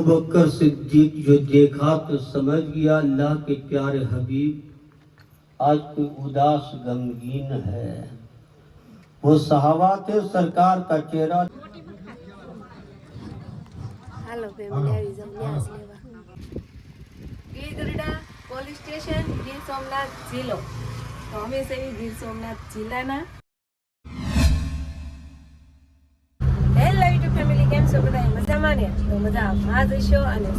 बकर सिद्दीक जो देखा तो समझ गया अल्लाह के प्यारे हबीब आज कोई उदास गमगीन है। वो सहाबा थे, सरकार का चेहरा। हेलो फैमिली, આવી જાવ ન્યાસ લેવા ગીરગઢડા પોલીસ સ્ટેશન ગીર સોમનાથ જિલ્લો। તો અમે છે ગીર સોમનાથ જિલ્લાના। હેલો યુટ્યુબ ફેમિલી, કેમ છો બધા? મજામાં ને? તો મજામાં જ હશો। અને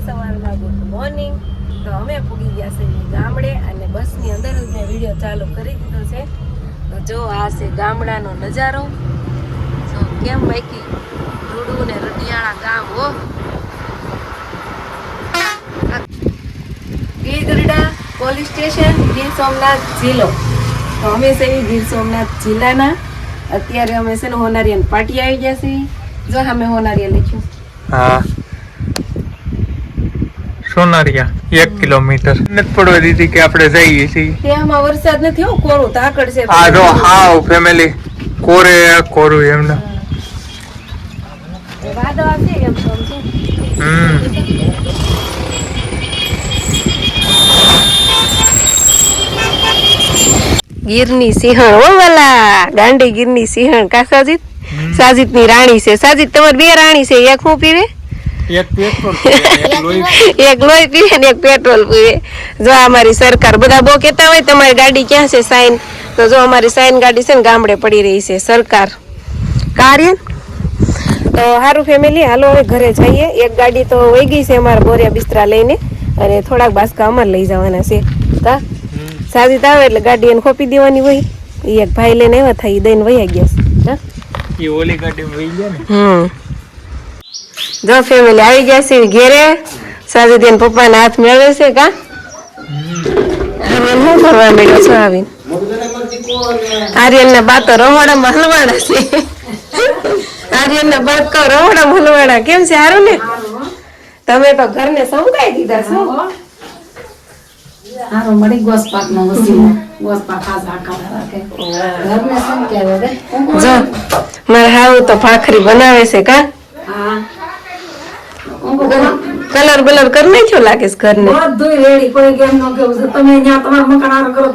સવારમાં ગુડ મોર્નિંગ। તો અમે પૂગી ગયા છે ગામડે અને બસની અંદર જ મેં વિડીયો ચાલુ કરી દીધો છે। તો જો આ છે ગામડાનો નજારો। જો કેમ બાકી રૂડું ને રટિયાળા ગામ હો। ગીરગઢડા પોલીસ સ્ટેશન ગીર સોમનાથ જિલ્લો। તો અમે છે ગીર સોમનાથ જિલ્લાના। અત્યારે અમે છે ને હોનારીયન પાટી આવી ગયા છીએ। જો અમે હોનારીયા લખ્યું। हाँ सोनारिया 1 किलोमीटर નથી પડવા દીધી કે આપણે જઈએ છીએ। તેમાં વરસાદ નથી હો, કોરું તાકડ છે। આ જો હાવ ફેમિલી કોરું એમને વાદળ આવશે એમ સમજો। ગીરની સિંહણ હો વાલા, ગાંડી ગીરની સિંહણ કા સાજીદ? સાજીદની રાણી છે। સાજીદ તમારી બે રાણી છે, એક હું પીવે? એક પેટ્રોલ એક લોહી પીવે ને એક પેટ્રોલ પીવે। જો અમારી સરકાર બધા બહુ કહેતા હોય તમારી ગાડી ક્યાં છે સાઈન, તો જો અમારી સાઈન ગાડી છે ને ગામડે પડી રહી છે સરકાર કાર્ય। તો સારું ફેમિલી, હાલો હવે ઘરે જઈએ। એક ગાડી તો વહી ગઈ છે અમારા બોરિયા બિસ્તરા લઈને, અને થોડાક બાસકા અમારે લઈ જવાના છે। કા સાજીદ આવે એટલે ગાડી એને ખોપી દેવાની હોય। એ એક ભાઈ લઈને આવ્યા થાય, દઈને વહી ગયા છે। એ ઓલી ગાડી વહી ગયા ને। જો ફેમિલી આવી ગયા છે ઘેરે। સાજીદ એના પપ્પાના હાથ મેળવે છે। કા શું કરવા માંડ્યો છો આવીને? આર્યનના બા તો રવાડામાં હલવાડા છે। આર્યનના બા તો રવાડામાં હલવાડા। કેમ છે? સારું ને? તમે તો ઘરને સંભળાઈ દીધા છો। હારો મળી ગોસપાક નો વસીલો ગોસપાક ખાસા કાઢા રાખે ઘરને સમ કેવે રે। જો મારે હાવ તો ભાખરી બનાવે છે। કા હા કલર બલર કરી નાખ્યો લાગે છે ઘરને? બધું રેડી, કોઈ કેમ નો કેવું છે તમે ત્યાં તમારું મકાન હારા કરો,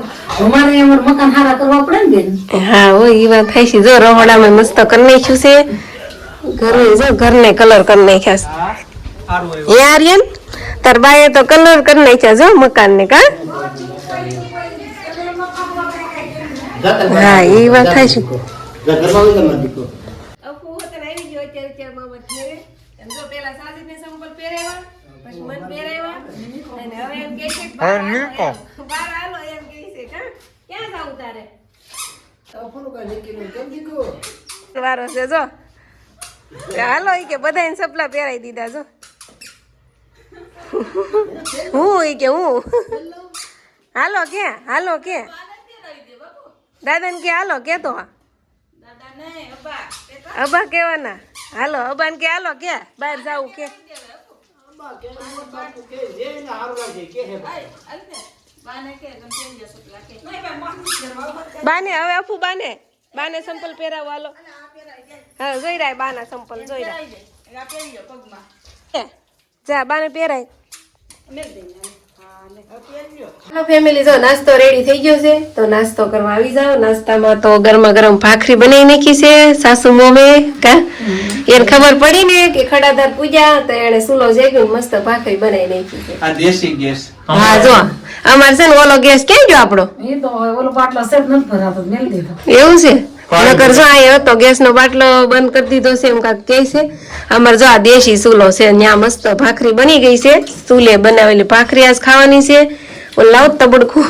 અમારે અમારું મકાન હારા કરવા પડે ને બેન। હા હો, એ વાત થાય છે। જો રહોડામાં મસ્ત કરી નાખ્યું છે ઘરે। જો ઘરને કલર કરી નાખ્યા છે। એ આર્યન તાર બાએ તો કલર કરી નાખ્યા જો મકાન ને। કા હા, એ વાત થાય છે। વારો છે જો, હાલો ઈ કે બધાને સપલા પહેરાઈ દીધા જો। હું ઈ કે હું હાલો કે હાલો કે દાદાને કે હાલો કે તો અબા કેવાના હાલો અબાને કે હાલો કે બહાર જાવું કે બાને હવે અફુ બાને સંપલ પહેરાવો હાલો। હા જોઈ રહ્યા બાના સંપલ જોઈ રહ્યા જા બાને પહેરાય। હેલો ફેમિલી, જો નાસ્તો રેડી થઈ ગયો છે તો નાસ્તો કરવા આવી જાઓ। નાસ્તામાં તો ગરમા ગરમ ભાખરી બનાવી નાખી છે સાસુ મોમે। કા એને ખબર પડી ને કે ખડાધાર પૂજા તો એને સુલો જેગ્યો મસ્ત ભાખરી બનાવી નાખી છે। આ દેશી ગેસ। હા જો અમાર છે ને ઓલો ગેસ ક્યાં ગયો આપણો? એ તો ઓલો બાટલો સેફ નથી ભરાતો, મેલ દીધો। એવું છે? નકર જો આ હતો ગેસ નો બાટલો બંધ કરી દીધો છે એમ કાક કે છે। અમાર જો આ દેશી ચૂલો છે, ત્યાં મસ્ત ભાખરી બની ગઈ છે। ચૂલે બનાવેલી ભાખરી આજ ખાવાની છે। લાવ તબડકું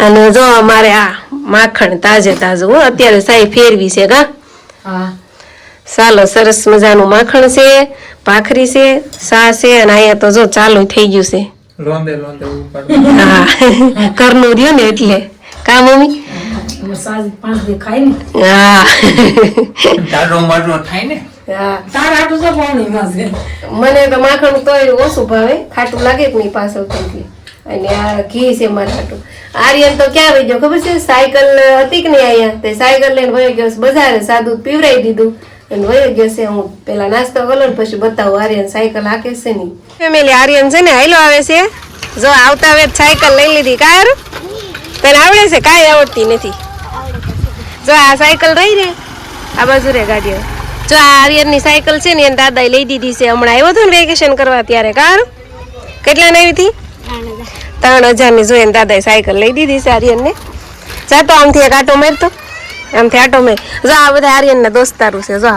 અને જો અમારે આ માખણ તાજે તાજું હો, અત્યારે સાઈ ફેરવી છે। કા હા ચાલો, સરસ મજાનું માખણ છે, ભાખરી છે, સા છે, અને અહીંયા તો જો ચાલુ થઈ ગયું છે। લોંદે ઉપર હા ઘરનું રહ્યું ને એટલે। કા મમ્મી? સાજ 5 દે ખાઈ ને। હા તારો મારો થાય ને। હા તારા આટલું તો પાણી માં છે। મને તો માખણ તોય ઓછું ભાવે, ખાટું લાગે કે નહીં પાછળ એટલે। અને આ ઘી છે મારે ખાટું। આર્યન તો ક્યાં વહી ગયો ખબર છે? સાયકલ હતી કે નહીં અહીંયા, તે સાયકલ લઈને વહી ગયો બજારે, સાદું પીવરાઈ દીધું અને વયો ગયો છે. હું પેલા નાસ્તો કરું ને પછી બતાવું. આર્યન સાયકલ હાકે છે ને ફેમિલી. આર્યન છે ને હાલો આવે છે. જો આવતા વેત સાયકલ લઈ લીધી. કાર તને આવડે છે? કાંઈ આવડતી નથી. જો આ સાયકલ રહી ને આ બાજુ રે ગાડીઓ. જો આ આર્યનની સાયકલ છે ને એને દાદાએ લઈ દીધી છે. હમણાં આવ્યો હતો ને વેકેશન કરવા ત્યારે. કાર કેટલાને આવી હતી? 3000 જોઈને દાદાએ સાયકલ લઈ દીધી છે આર્યનને. જાતો આમથી એક આટો મારતો. આમથી આટો માર. જો આ બધા આર્યનના દોસ્તારું છે. જો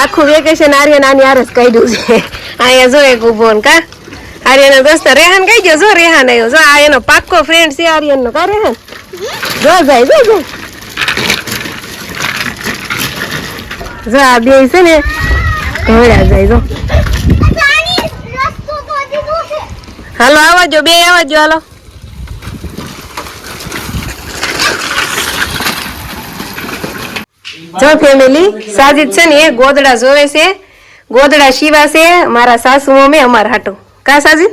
આખું વેકેશન આર્યન આની હારે જ કાઢ્યું છે. અહીંયા જો એક ઊભો ને કા આર્યનનો દોસ્તાર રેહાન કઈ ગયો. જો રેહાન આવ્યો. જો આ એનો પાક્કો ફ્રેન્ડ છે આર્યનનો. કા રેહાન જો જાય જો જો આ બે છે ને ઘોડા જાય. જો હાલો આવજો બે આવજો. હાલો જો ફેમિલી સાજીદ છે ને એ ગોદડા જોવે છે. ગોદડા સીવા છે મારા સાસુ મમ્મી અમાર હાટું. કા સાજીદ?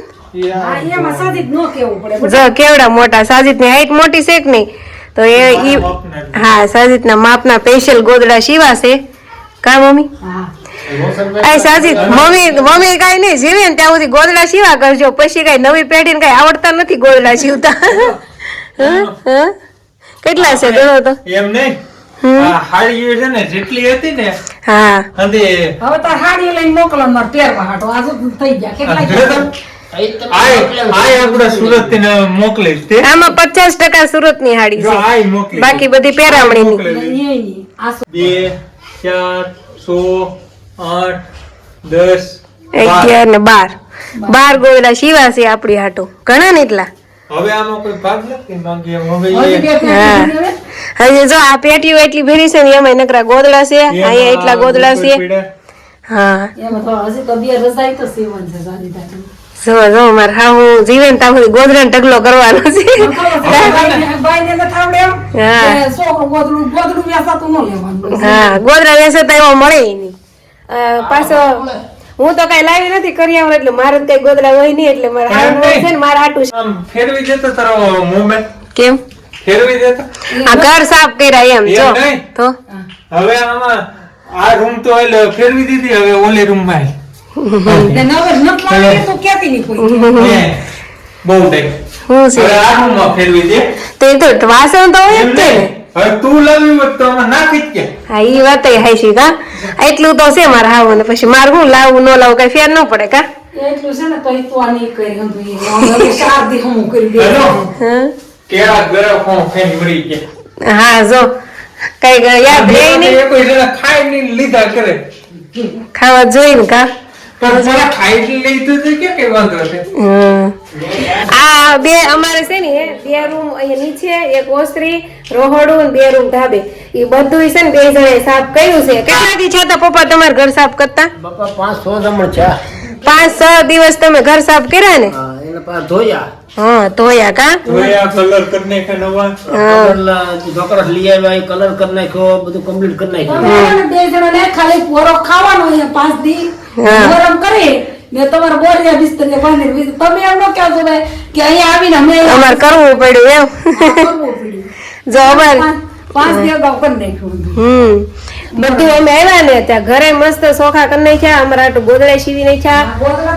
એમાં સાજીદ નો કેવું પડે. જો કેવડા મોટા. સાજીદ ની હાઈટ મોટી છે કે નહીં? તો એ હા સાજીદ ના માપના સ્પેશિયલ ગોદડા સીવા છે. કા મમ્મી? આ સાજીદ મમ્મી કઈ નહીં જીવે ને ત્યાં સુધી ગોદડા સીવા કરજો. પછી કઈ નવી પેઢી ને કઈ આવડતા નથી ગોદડા સીવતા. કેટલા છે ગણો તો? એમ નહીં હાડી છે ને જેટલી હતી ને હા હવે તો હાડી લઈને મોકલો માર પહેરવા હાટો. આજુ થઈ ગયા કેટલા આપડે સુરત થી મોકલી તે આમાં 50% સુરત ની હાડી છે. બાકી બધી પેરામણી ની. 2 4 6 8 10 11 ને 12 ગોદડા સીવા છે આપડી હાટો. ઘણા ને એટલા. હવે આમાં કોઈ ભાગ નથી માંગી. હવે હજી જો આ પેટીઓ એટલી ભરી છે ને એમાં નકરા ગોદડા છે. અહીંયા એટલા ગોદડા છે. હા એમાં તો હજી તો બે રજાઈ તો સેવન છે સારી દાદી. જો જો મારે હા હું જીવન ત્યાં સુધી ગોદડા ઢગલો કરવાનો છે. હા ગોદડા વેસે તો એવો મળે નહીં. પાછો હું તો કઈ લાવી નથી કરિયાવર એટલે મારે કઈ ગોદડા હોય નહીં એટલે મારે હારું છે ને મારે આટું છે. આમ ફેરવી દેતો તારો મોમેન્ટ. કેમ? ફેરવી દેતો આ ઘર સાફ કર્યા એમ જો તો હવે આમાં આ રૂમ તો એટલે ફેરવી દીધી. હવે ઓલી રૂમ માં બહુ ટાઈમ હું છે આ રૂમ માં ફેરવી દે. તો વાસણ તો હોય જ છે ને. હવે તું લાવી હોત તો આમાં નાખી જ કે. હા ઈ વાત હાઈશી કા. એટલું તો છે મારે હાવ ને પછી મારે હું લાવવું ન લાવવું કઈ ફેર ન પડે કા. એટલું છે ને તો તું આ નહીં કરી હમ ચાર દી હું કરી દે. હા કેળા ગરમ ફોન ફેન મરી ગયા. હા જો કઈ યાદ રહે નહીં. કોઈ જણા ખાઈ નહીં લીધા કરે. ખાવા જોઈ ને કા. પણ જરા ખાઈ લીધું તો કે વાંધો છે. આ બે અમારે છે ને બે રૂમ અહીંયા નીચે એક ઓસરી રોહડું ને 2 રૂમ ધાબે એ બધું છે ને 2 જણાએ સાફ કર્યું છે. કેટલા દી છે તો પપ્પા તમારે ઘર સાફ કરતા? બાપા 500 જમણ છે. 5-6 દિવસ તમે ઘર સાફ કર્યા ને? હા એને પાસ ધોયા. હા ધોયા કા. ધોયા કલર કરી નાખ્યા નવા. છોકરા લઈ આવ્યા કલર કરી નાખ્યો બધું કમ્પ્લીટ કરી નાખ્યું. બે જણા ને ખાલી પોરો ખાવાનો અહીંયા 5 દી ગરમ કરી ને તમારે બોરિયા બિસ્તરીએ બાંધી. તમે એમ ન કહો છો કે અહીંયા આવીને અમે અમારે કરવું પડ્યું એમ. કરવું પડ્યું. જો અમારે 5 દી અગાઉ કરી નાખ્યું. બધું અમે આવ્યા ને ત્યાં ઘરે મસ્ત સોખા કરી નાખ્યા. અમારા આટલું ગોદડા સીવી નાખ્યા. ગોદડા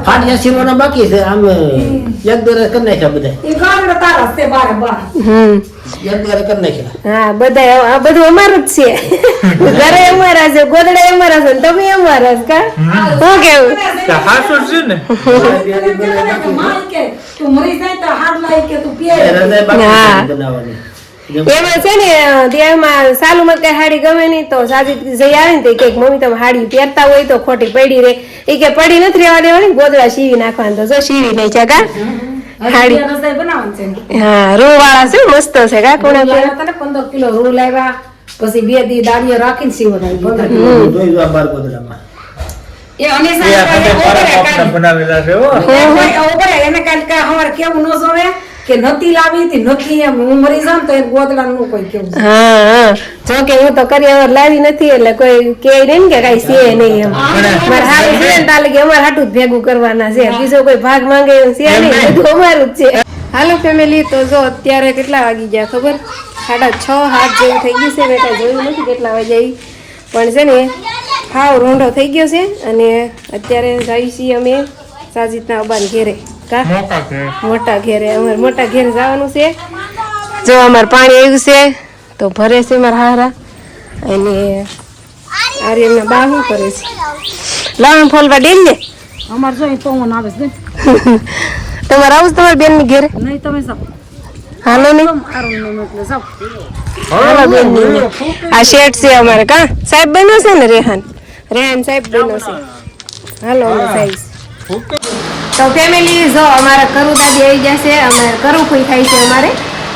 ફાટિયા સીવવાના બાકી છે. આમ એક દોરે કરી નાખ્યા બધા. એ ગામડા તારા છે બારે બાર. એક દોરે કરી નાખ્યા. હા બધા આ બધું અમારું જ છે. ઘરે અમારા છે ગોદડા અમારા છે તમે અમારા છે કા. શું કેવું? હાસો છે ને તું મરી જાય તો હાથ લાય કે તું પીએ. હૃદય બાકી હા. છે બનાવવાની. એમાં છે ને દેહમાં સાલુમાં કઈ હાડી ગમે નહીં તો સાજીદ જઈ આવે ને તો કે મમ્મી તમે હાડી પહેરતા હોય તો ખોટી પડી રે. એ કે પડી નથી રહેવા દેવાની ગોદડા સીવી નાખવાના. તો જો સીવી નહીં છે કા હાડી. રસોઈ બનાવવાની છે. હા રૂ વાળા છે મસ્ત છે કા. કોણે તને 15 કિલો રૂ લાવ્યા પછી 2 દી દાડીઓ રાખીને સીવડાવી. જોઈ જો આ બાર ગોદડામાં. એ અનિસા બનાવેલા છે હો. એને કાલ કા હવાર કેવું ન જોવે કે નતી લાવી હતી નથી એમ હું મરી જામ તો એ ગોદડા નું કોઈ કેવું. હા જો કે હું તો કરિયાવર લાવી નથી એટલે કોઈ કે નહીં કે કઈ છે નહીં એમ. મારે હારું છે ને તાલે કે અમારે હાટું જ ભેગું કરવાના છે. બીજો કોઈ ભાગ માંગે છે નહીં બધું અમારું જ છે. હાલો ફેમિલી તો જો અત્યારે કેટલા વાગી ગયા ખબર? 6:30 જેવું થઈ ગયું છે. મેં કાંઈ જોયું નથી કેટલા વાગ્યા ઈ. પણ છે ને હાવ રોંઢો થઈ ગયો છે અને અત્યારે જઈએ છીએ અમે સાજીદના અબાન ઘેરે. કા મોટા ઘેરે, અમારે મોટા ઘેરે જવાનું છે. જો અમારે પાણી આવ્યું છે તો ભરે છે મારા હારા. અને આર્યનના બા શું કરે છે? લાવણ ફોલવા ડેલ ને અમાર જો તો હું આવે છે તમારે આવું છે તમારી બેનની ઘેરે? નહીં તમે સબ હાલો ને આરું ને એટલે સબ હાલો બેનની. આ શેઠ છે અમારે. કા સાહેબ બન્યો છે ને? રેહાન સાહેબ બન્યો છે. હાલો અમે સાહેબ. તો ફેમિલી જો અમારા કરું દાદી આવી જશે. અમારે કરુફઈ થાય છે અમારે.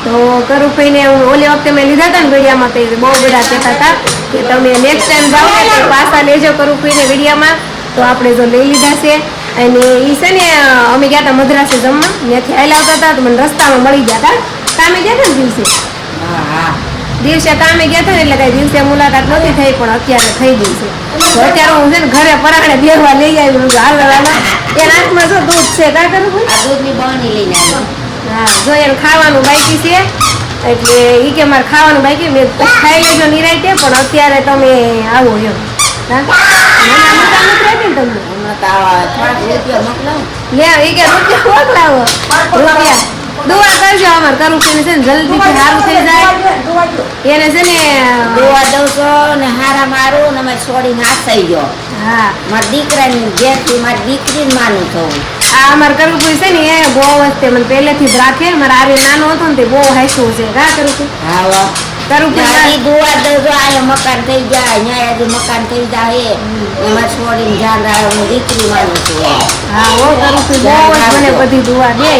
તો કરુફઈને ઓલી વખતે મેં લીધા હતા ને વિડીયામાં તો બહુ બધા કહેતા હતા કે તમે નેક્સ્ટ ટાઈમ જાઓ ને તો પાછા લેજો કરુફઈને વિડીયામાં. તો આપણે જો લઈ લીધા છે. અને એ છે ને અમે ગયા હતા મદ્રાસે જમવા, ત્યાંથી હાલ આવતા હતા તો મને રસ્તામાં મળી ગયા હતા. કામે ગયા હતા ને દિવસે કામે ગયા હતા ને એટલે કઈ દિવસે મુલાકાત નથી થઈ, પણ અત્યારે થઈ ગઈ છે. તો અત્યારે હું છે ને ઘરે પરાણે બેહવા લઈ આવી. હાલ એના હાથમાં જો દૂધ છે. કા કરું દૂધની બની લઈને હા જો એને ખાવાનું બાકી છે એટલે એ કે મારે ખાવાનું બાકી. મેં ખાઈ લેજો નિરાયતે, પણ અત્યારે તમે આવો એમ. દુઆ કરજો અમારે કરું છે ને જલ્દી સારું થઈ જાય. એને છે ને દુઆ દઉં છો ને હારા મારું ને અમારે છોડી નાશ થઈ ગયો. હા મારા દીકરાની ઘેરથી મારી દીકરીને માનું છું. આ અમારે કરવું છે ને એ બહુ વસ્તે મને પહેલેથી જ રાખે. મારા આરે નાનો હતો ને તે બહુ હાસ્યું છે. કા કરું છું હા કરું દુઆ દઉં છો. અહીંયા મકાન થઈ જાય, અહીંયા હજી મકાન થઈ જાય એમાં છોડીને ધ્યાન રાખે. હું દીકરી માનું છું. હા હો કરું છું. બહુ જ મને બધી દુઆ દે.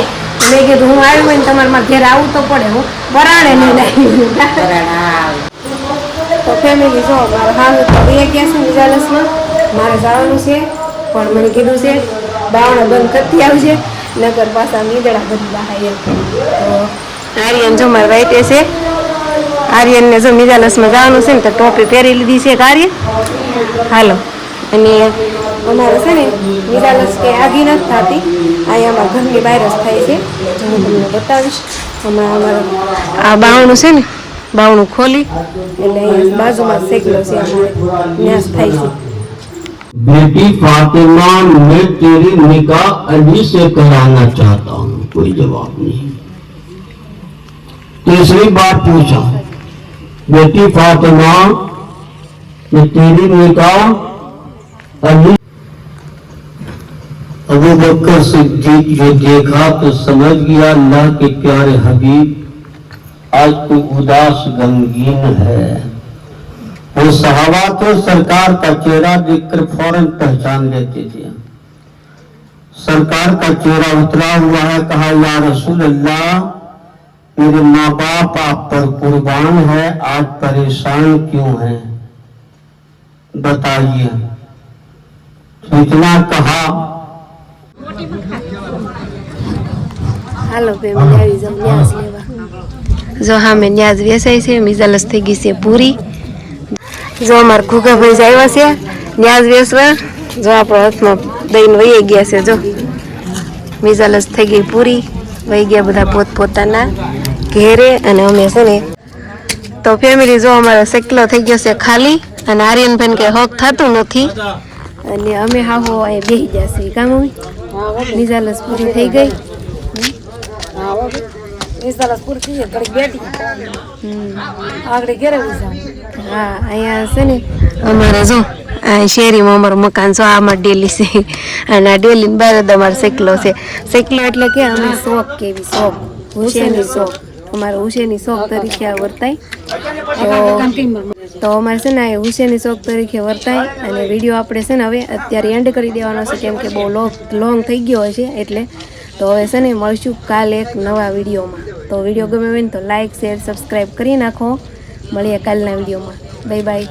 મેં કીધું હું આવી હોય ને તમારે મારા ઘેર આવવું તો પડે. હું પરાણે નહીં લાવી. તો ફેમિલી જો મારે હાલ તો એ ગયા છે નિજાલસમાં. મારે જવાનું છે પણ મને કીધું છે બાવણા બંધ કરતી આવજે નગર પાછા મીદડા બધી બહાય. તો આર્યન જો મારે વાઈટે છે. આર્યનને જો નિજાલસમાં જવાનું છે ને તો ટોપી પહેરી લીધી છે. આર્યન હાલો. અને અમારે છે ને નિરાલસ કે આગી નથી થતી. અહીંયા અમારા ઘરની બહાર જ થાય છે. હું તમને બતાવીશ. હમણાં અમારે આ બાવણું છે ને બાવણું ખોલી એટલે અહીંયા બાજુમાં શેકલો છે. અમારે ન્યાસ થાય છે. बेटी फातिमा मैं तेरी निकाह अली से कराना चाहता हूँ. कोई जवाब नहीं. तीसरी बार पूछा बेटी फातिमा मैं तेरी निकाह अली. अबू बकर सिद्दीक जो देखा तो समझ गया अल्लाह के प्यारे हबीब आज कोई उदास गमगीन है. वो सहाबा तो सरकार का चेहरा देखकर फौरन पहचान लेते थे. सरकार का चेहरा उतरा हुआ है. कहा या रसूल अल्लाह मेरे माँ बाप आप पर कुर्बान है, आज परेशान क्यों हैं बताइए. तो इतना कहा. હાલો ફેમિલી આવી જાવ ન્યાસ લેવા. જો હા મેં ન્યાસ વેસાઈ છે. મિજાલસ થઈ ગઈ છે પૂરી. જો અમારા ઘુઘાભાઈ જ આવ્યા છે ન્યાસ વેસવા. જો આપણા હાથમાં દઈને વહી ગયા છે. જો મિજાલસ થઈ ગઈ પૂરી. વહી ગયા બધા પોતપોતાના ઘેરે. અને અમે છે ને તો ફેમિલી જો અમારો શેકલો થઈ ગયો છે ખાલી. અને આર્યનભાઈ કે હક થતું નથી. અને અમે હાહો અહીંયા બેસી ગયા છીએ. કામ મિજાલસ પૂરી થઈ ગઈ. હા અહીંયા છે ને અમારે જો આ શેરીમાં અમારું મકાન જો આમાં ડેલી છે. અને આ ડેલી બહાર જ અમારે શેકલો છે. શેકલો એટલે કે અમે શોખ કેવી શોખ હુસેની શોખ અમારે હુસેની શોખ તરીકે વર્તાય. તો અમારે છે ને એ હુસેની શોખ તરીકે વર્તાય. અને વિડીયો આપણે છે ને હવે અત્યારે એન્ડ કરી દેવાનો છે કેમ કે બહુ લોંગ થઈ ગયો હોય છે એટલે. તો હવે છે ને મળશું કાલે એક નવા વિડીયોમાં. તો વિડીયો ગમે હોય ને તો લાઇક શેર સબસ્ક્રાઈબ કરી નાખો. મળીએ કાલના વિડીયોમાં. Bye bye.